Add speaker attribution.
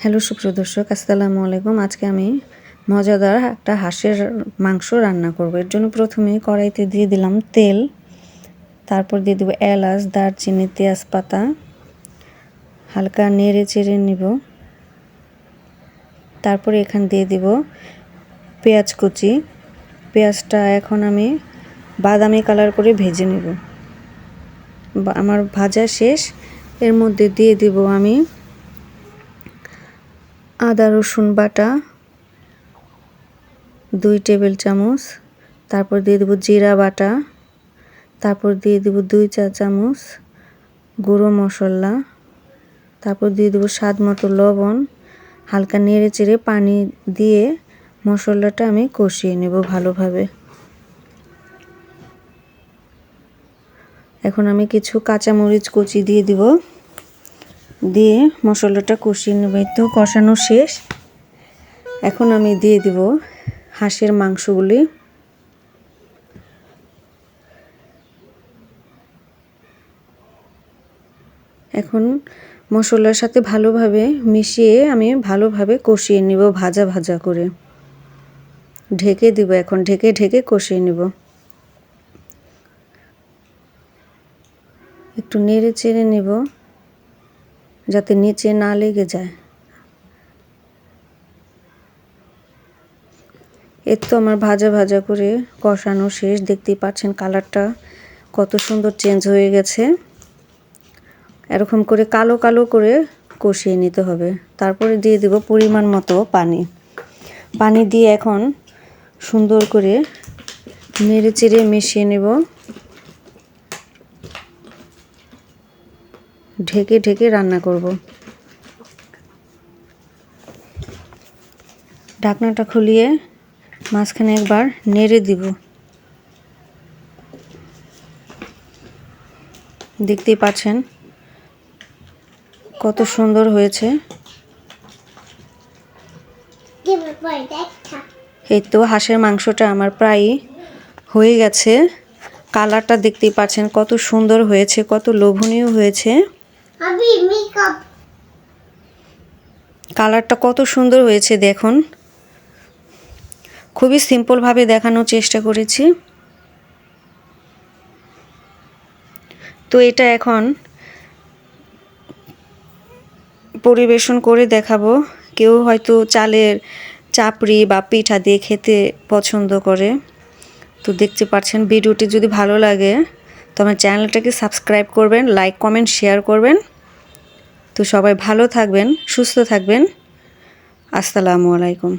Speaker 1: Hello সুপ্রিয় দর্শক, আসসালামু আলাইকুম। আজকে আমি মজাদার একটা হাঁসের মাংস রান্না করব। এর জন্য প্রথমে কড়াইতে দিয়ে দিলাম তেল, তারপর দিয়ে দেবো এলাচ, দারচিনি, তেজপাতা, হালকা নেড়ে চেড়ে নিব। তারপরে এখানে দিয়ে দিব পেঁয়াজ কুচি। পেঁয়াজটা এখন আমি বাদামি কালার করে ভেজে নেব। আমার ভাজা শেষ। এর মধ্যে দিয়ে দিব আমি আদা রসুন বাটা 2 টেবিল চামচ, তারপর দিয়ে দেব জিরা বাটা, তারপর দিয়ে দেব 2 চা চামচ গুঁড়ো মশলা, তারপর দিয়ে দেব স্বাদ মতো লবণ। হালকা নেড়ে চেড়ে পানি দিয়ে মশলাটা আমি কষিয়ে নেব ভালোভাবে। এখন আমি কিছু কাঁচামরিচ কুচি দিয়ে দিব, দিয়ে মশলাটা কষিয়ে নেব। এই তো কষানো শেষ। এখন আমি দিয়ে দিব হাঁসের মাংসগুলি। এখন মশলার সাথে ভালোভাবে মিশিয়ে আমি ভালোভাবে কষিয়ে নেব, ভাজা ভাজা করে। ঢেকে দিব, এখন ঢেকে ঢেকে কষিয়ে নেব। একটু নেড়ে চেড়ে নেব যাতে নিচে না লেগে যায়। এর তো আমার ভাজা ভাজা করে কষানো শেষ। দেখতেই পাচ্ছেন কালারটা কত সুন্দর চেঞ্জ হয়ে গেছে। এরকম করে কালো কালো করে কষিয়ে নিতে হবে। তারপরে দিয়ে দেব পরিমাণ মতো পানি। পানি দিয়ে এখন সুন্দর করে নেড়ে চেড়ে মিশিয়ে নেব। ঢেকে ঢেকে রান্না করব। ঢাকনাটা খুলিয়ে মাঝখানে একবার নেড়ে দিব। দেখতেই পাচ্ছেন কত সুন্দর হয়েছে। এই তো হাঁসের মাংসটা আমার প্রায় হয়ে গেছে। কালারটা দেখতেই পাচ্ছেন কত সুন্দর হয়েছে, কত লোভনীয় হয়েছে। কালারটা কত সুন্দর হয়েছে দেখুন। খুবই সিম্পলভাবে দেখানোর চেষ্টা করেছি। তো এটা এখন পরিবেশন করে দেখাবো। কেউ হয়তো চালের চাপড়ি বা পিঠা দিয়ে খেতে পছন্দ করে। তো দেখতে পাচ্ছেন, ভিডিওটি যদি ভালো লাগে তো আমার চ্যানেলটাকে সাবস্ক্রাইব করবেন, লাইক কমেন্ট শেয়ার করবেন। তো সবাই ভালো থাকবেন, সুস্থ থাকবেন। আসসালামু আলাইকুম।